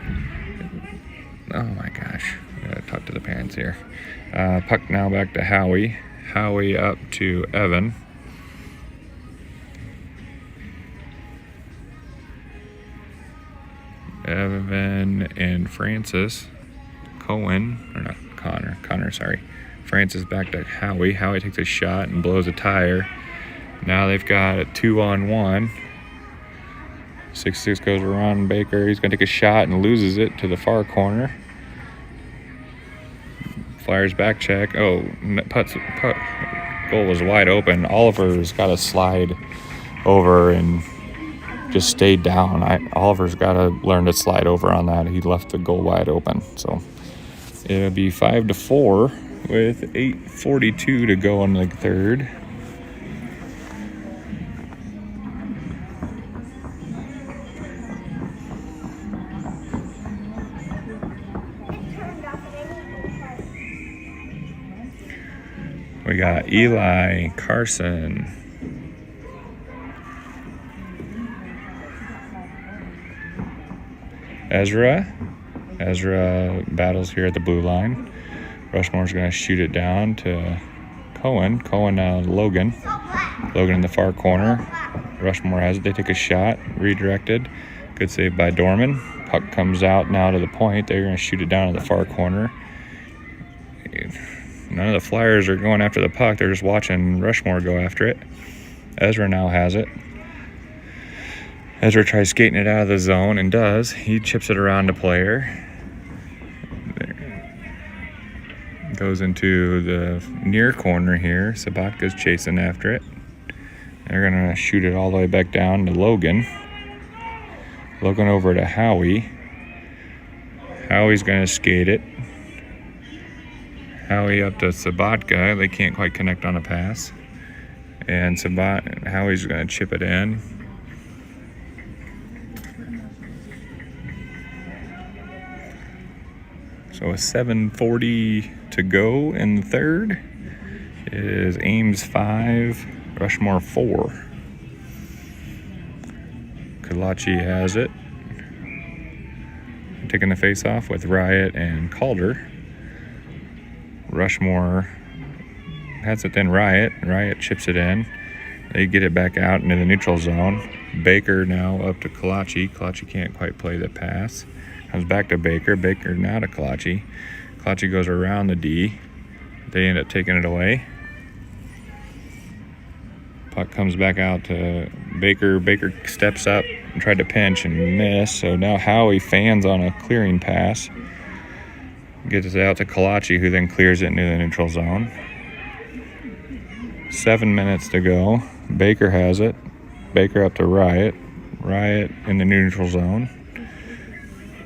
Oh my gosh. I gotta talk to the parents here. Puck now back to Howie. Howie up to Evan. Evan and Francis. Connor, sorry. Francis back to Howie. Howie takes a shot and blows a tire. Now they've got a 2-on-1. 6-6 goes around Baker. He's going to take a shot and loses it to the far corner. Flyers back check. Oh, putt. Goal was wide open. Oliver's got to slide over and just stayed down. Oliver's got to learn to slide over on that. He left the goal wide open. So it'll be 5-4 with 8:42 to go in the third. We got Eli, Carson, Ezra battles here at the blue line. Rushmore's going to shoot it down to Cohen. Logan in the far corner. Rushmore has it. They take a shot. Redirected. Good save by Dorman. Puck comes out now to the point. They're going to shoot it down to the far corner. None of the Flyers are going after the puck. They're just watching Rushmore go after it. Ezra now has it. Ezra tries skating it out of the zone and does. He chips it around a player. Goes into the near corner here. Sabatka's chasing after it. They're going to shoot it all the way back down to Logan. Logan over to Howie. Howie's going to skate it. Howie up to Sabatka. They can't quite connect on a pass. And Howie's going to chip it in. So with 7:40 to go in the third, it is Ames 5, Rushmore 4. Kalachi has it. Taking the face off with Riot and Calder. Rushmore has it, then Riot chips it in. They get it back out into the neutral zone. Baker now up to Kalachi. Kalachi can't quite play the pass. Comes back to Baker. Baker now to Kalachi. Kalachi goes around the D. They end up taking it away. Puck comes back out to Baker. Baker steps up and tried to pinch and miss. So now Howie fans on a clearing pass. Gets it out to Kalachi, who then clears it into the neutral zone. 7 minutes to go. Baker has it. Baker up to Riot. Riot in the neutral zone.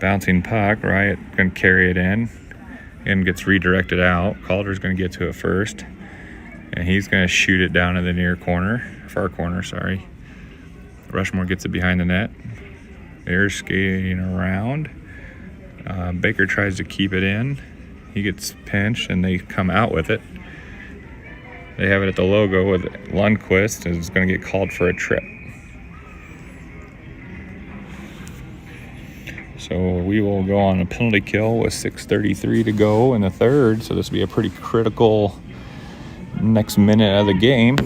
Bouncing puck. Riot going to carry it in and gets redirected out. Calder's going to get to it first. And he's going to shoot it down to the far corner, sorry. Rushmore gets it behind the net. They're skating around. Baker tries to keep it in. He gets pinched and they come out with it. They have it at the logo with Lundqvist, and it's going to get called for a trip. So we will go on a penalty kill with 6:33 to go in the third. So this will be a pretty critical next minute of the game.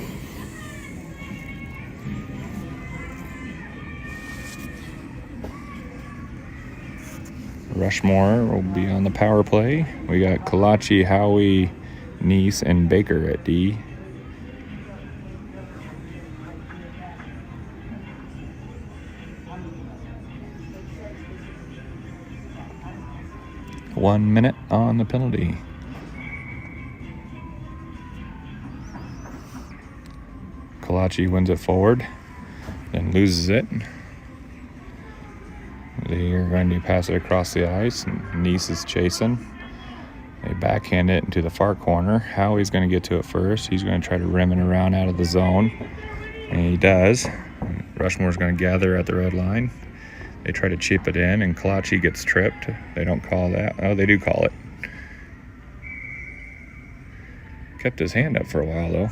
Rushmore will be on the power play. We got Kalachi, Howie, Neese, and Baker at D. .1 minute on the penalty. Kalachi wins it forward, then loses it. They are going to pass it across the ice, and Nice is chasing. They backhand it into the far corner. Howie's going to get to it first. He's going to try to rim it around out of the zone, and he does. Rushmore's going to gather at the red line. They try to chip it in, and Kalachi gets tripped. They don't call that. Oh, they do call it. Kept his hand up for a while, though.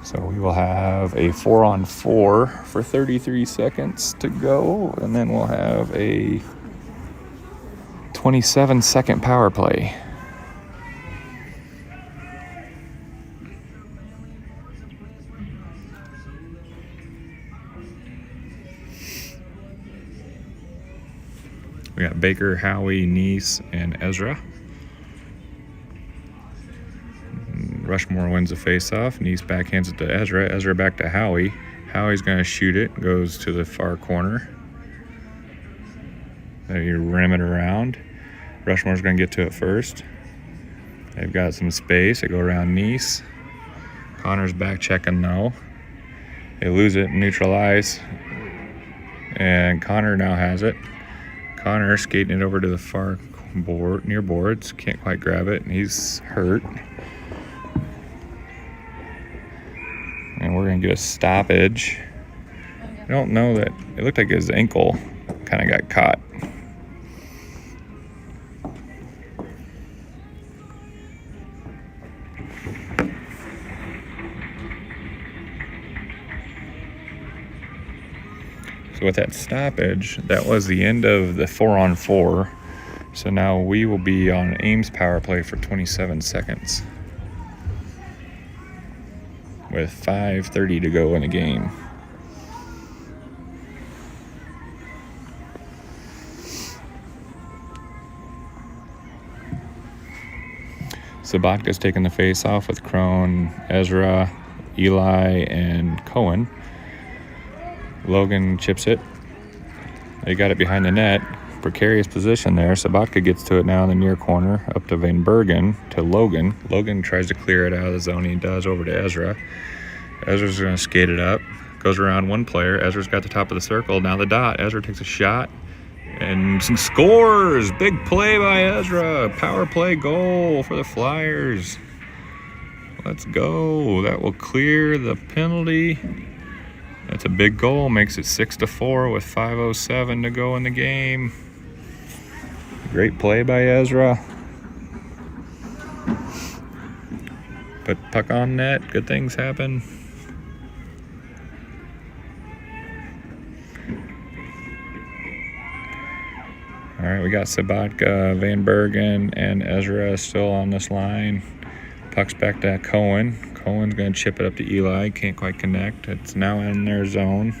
So we will have a 4-on-4 for 33 seconds to go, and then we'll have a 27-second power play. We got Baker, Howie, Nice, and Ezra. Rushmore wins the face-off. Nice backhands it to Ezra. Ezra back to Howie. Howie's going to shoot it. Goes to the far corner. There you rim it around. Rushmore's going to get to it first. They've got some space. They go around Nice. Connor's back checking though. They lose it, neutralize. And Connor now has it. Connor skating it over to the far board, near boards. Can't quite grab it, and he's hurt. And we're going to get a stoppage. I don't know that. It looked like his ankle kind of got caught. So with that stoppage, that was the end of the 4-on-4. So now we will be on Ames power play for 27 seconds. With 5:30 to go in the game. Sabotka's taking the face off with Crone, Ezra, Eli, and Cohen. Logan chips it. They got it behind the net. Precarious position there. Sabatka gets to it now in the near corner, up to Van Bergen, to Logan. Logan tries to clear it out of the zone. He does, over to Ezra. Ezra's going to skate it up. Goes around one player. Ezra's got the top of the circle. Now the dot. Ezra takes a shot and scores. Big play by Ezra. Power play goal for the Flyers. Let's go. That will clear the penalty. That's a big goal. Makes it 6-4 with 5:07 to go in the game. Great play by Ezra. Put puck on net. Good things happen. All right, we got Sabatka, Van Bergen, and Ezra still on this line. Puck's back to Cohen. Cohen's going to chip it up to Eli. Can't quite connect. It's now in their zone.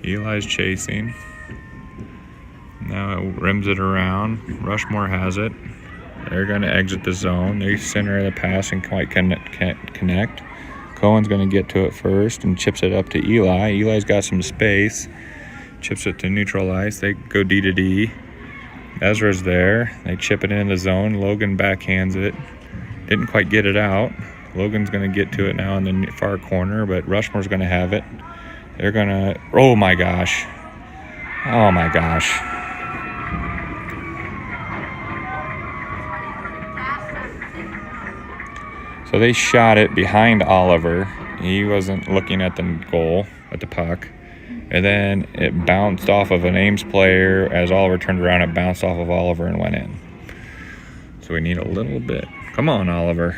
Eli's chasing. Now it rims it around. Rushmore has it. They're going to exit the zone. They center of the pass and can't connect. Cohen's going to get to it first and chips it up to Eli. Eli's got some space. Chips it to neutral ice. They go D to D. Ezra's there. They chip it in the zone. Logan backhands it. Didn't quite get it out. Logan's going to get to it now in the far corner, but Rushmore's going to have it. They're going to... Oh, my gosh. Oh, my gosh. So they shot it behind Oliver. He wasn't looking at the goal, at the puck. And then it bounced off of an Ames player. As Oliver turned around, it bounced off of Oliver and went in. So we need a little bit. Come on, Oliver.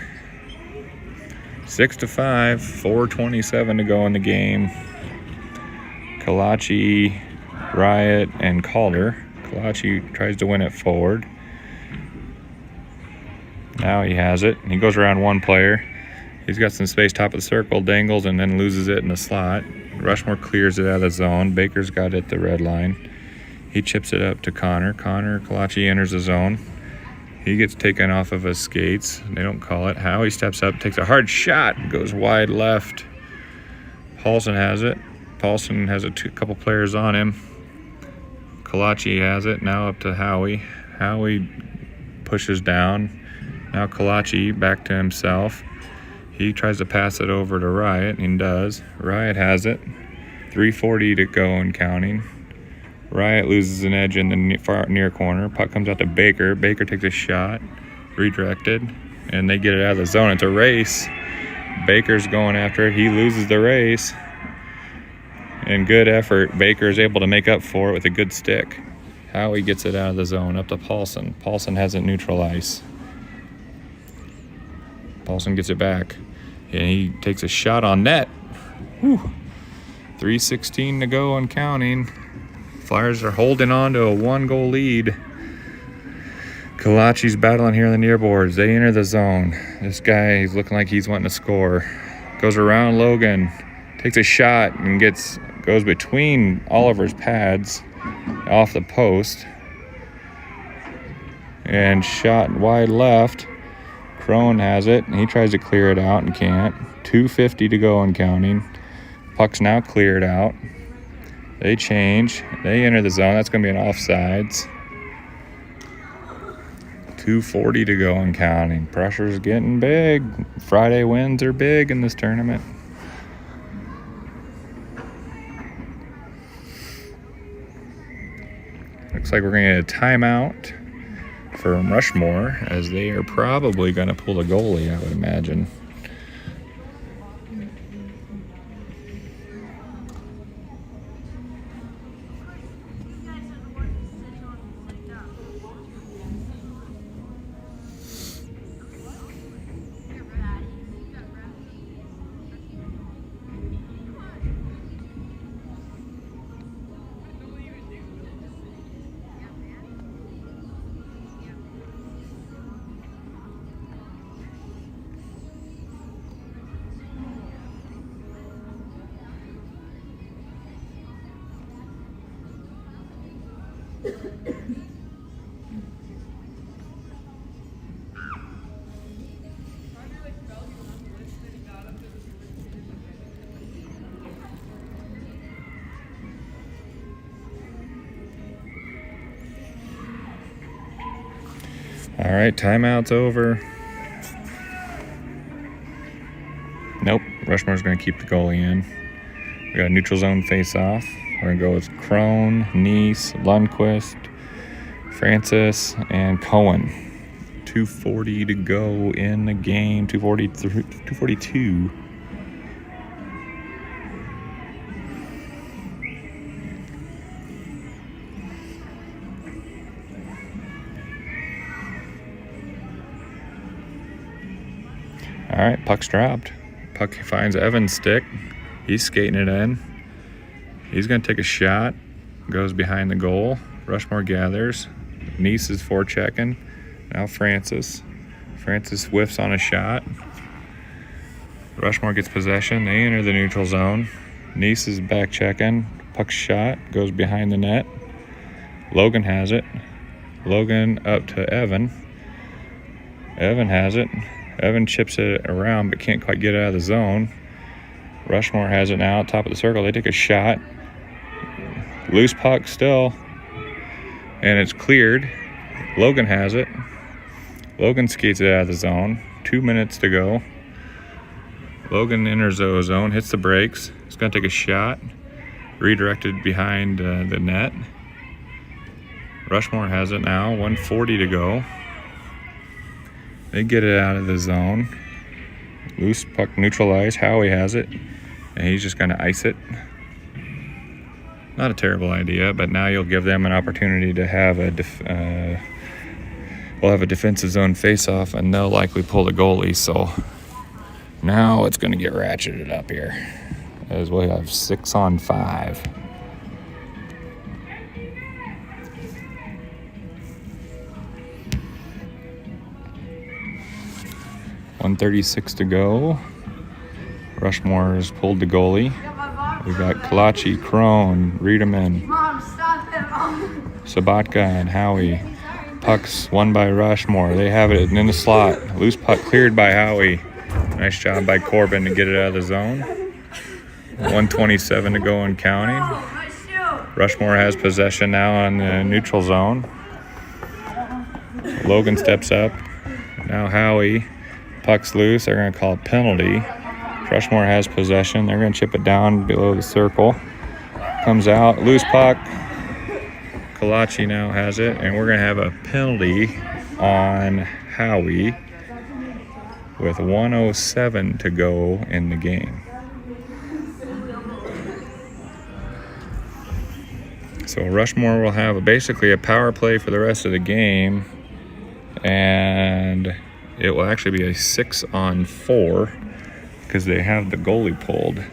6-5, 4:27 to go in the game. Kalachi, Riot, and Calder. Kalachi tries to win it forward. Now he has it. He goes around one player. He's got some space top of the circle, dangles, and then loses it in the slot. Rushmore clears it out of the zone. Baker's got it at the red line. He chips it up to Connor. Kalachi enters the zone. He gets taken off of his skates. They don't call it. Howie steps up, takes a hard shot, goes wide left. Paulson has it. Paulson has a couple players on him. Kalachi has it. Now up to Howie. Howie pushes down. Now Kalachi back to himself. He tries to pass it over to Riot, and he does. Riot has it. 3:40 to go and counting. Riot loses an edge in the far near corner. Puck comes out to Baker. Baker takes a shot, redirected, and they get it out of the zone. It's a race. Baker's going after it. He loses the race. And good effort. Baker is able to make up for it with a good stick. Howie gets it out of the zone, up to Paulson. Paulson has it neutral ice. Paulson gets it back, and he takes a shot on net. Whew. 3:16 to go and counting. Flyers are holding on to a 1-goal lead. Kalachi's battling here on the near boards. They enter the zone. This guy is looking like he's wanting to score. Goes around Logan, takes a shot, and goes between Oliver's pads off the post. And shot wide left. Crone has it, and he tries to clear it out and can't. 2:50 to go and counting. Puck's now cleared out. They change. They enter the zone. That's going to be an offsides. 2:40 to go and counting. Pressure's getting big. Friday wins are big in this tournament. Looks like we're going to get a timeout from Rushmore, as they are probably going to pull the goalie, I would imagine. All right, timeout's over. Nope, Rushmore's going to keep the goalie in. We got a neutral zone face-off. We're going to go with Crone, Neese, Lundqvist, Francis, and Cohen. 2:40 to go in the game. 2:42. All right, puck's dropped. Puck finds Evan's stick. He's skating it in. He's going to take a shot. Goes behind the goal. Rushmore gathers. Neese is forechecking. Now Francis. Francis whiffs on a shot. Rushmore gets possession. They enter the neutral zone. Neese is back checking. Puck's shot. Goes behind the net. Logan has it. Logan up to Evan. Evan has it. Evan chips it around but can't quite get it out of the zone. Rushmore has it now, top of the circle. They take a shot. Loose puck still. And it's cleared. Logan has it. Logan skates it out of the zone. 2 minutes to go. Logan enters the zone, hits the brakes. He's going to take a shot. Redirected behind the net. Rushmore has it now. 1:40 to go. They get it out of the zone. Loose puck neutral ice. Howie has it. And he's just going to ice it. Not a terrible idea, but now you'll give them an opportunity to have we'll have a defensive zone face-off, and they'll likely pull the goalie. So now it's going to get ratcheted up here, as we have 6-on-5. .136 to go. Rushmore's pulled the goalie. We got Kalachi, Crone, Riedemann, Sabatka, and Howie. Pucks won by Rushmore. They have it in the slot. Loose puck cleared by Howie. Nice job by Corbin to get it out of the zone. 1:27 to go and counting. Rushmore has possession now on the neutral zone. Logan steps up. Now Howie. Puck's loose. They're going to call a penalty. Rushmore has possession. They're going to chip it down below the circle. Comes out. Loose puck. Kalachi now has it. And we're going to have a penalty on Howie with 1:07 to go in the game. So Rushmore will have basically a power play for the rest of the game, and it will actually be a 6-on-4 because they have the goalie pulled.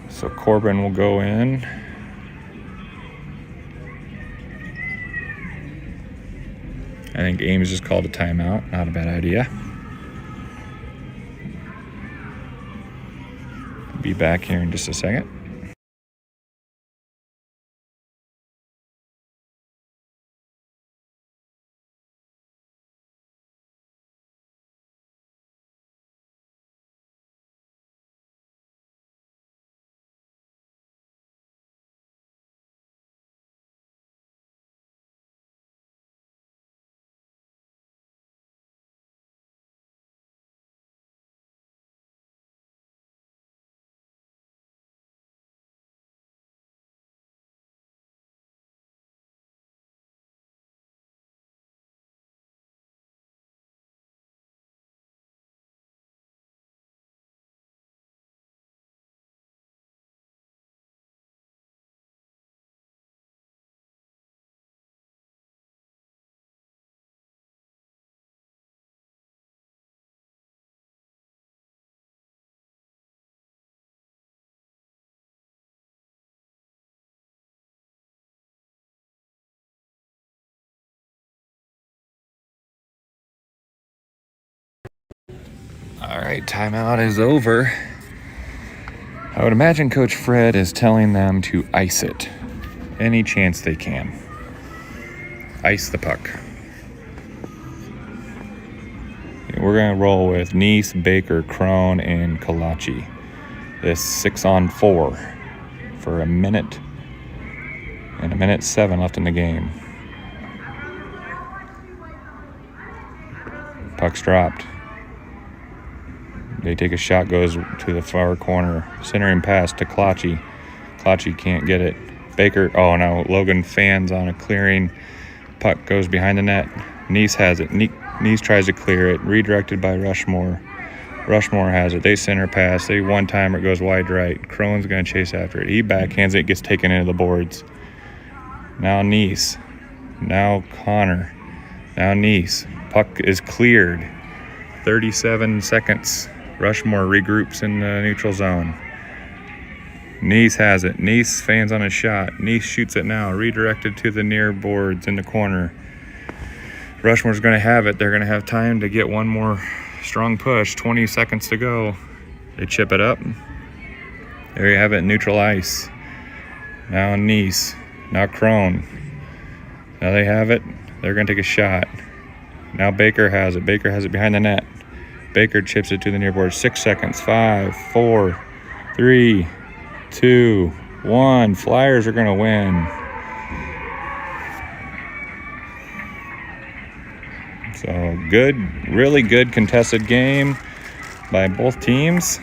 So Corbin will go in. I think Ames just called a timeout. Not a bad idea. Be back here in just a second. All right, timeout is over. I would imagine Coach Fred is telling them to ice it any chance they can. Ice the puck. We're going to roll with Neese, Baker, Crone, and Kalachi. This 6-on-4 for a minute and 1:07 left in the game. Puck's dropped. They take a shot, goes to the far corner. Centering pass to Kalachi. Kalachi can't get it. Baker, oh no, Logan fans on a clearing. Puck goes behind the net. Neese has it. Neese tries to clear it. Redirected by Rushmore. Rushmore has it. They center pass. They one-timer, it goes wide right. Crone's going to chase after it. He backhands it, gets taken into the boards. Now Neese. Now Connor. Now Neese. Puck is cleared. 37 seconds. Rushmore regroups in the neutral zone. Neese has it. Neese fans on a shot. Neese shoots it now. Redirected to the near boards in the corner. Rushmore's going to have it. They're going to have time to get one more strong push. 20 seconds to go. They chip it up. There you have it, neutral ice. Now Neese. Now Crone. Now they have it. They're going to take a shot. Now Baker has it. Baker has it behind the net. Baker chips it to the near board. 6 seconds. 5, 4, 3, 2, 1. Flyers are going to win. So good, really good contested game by both teams.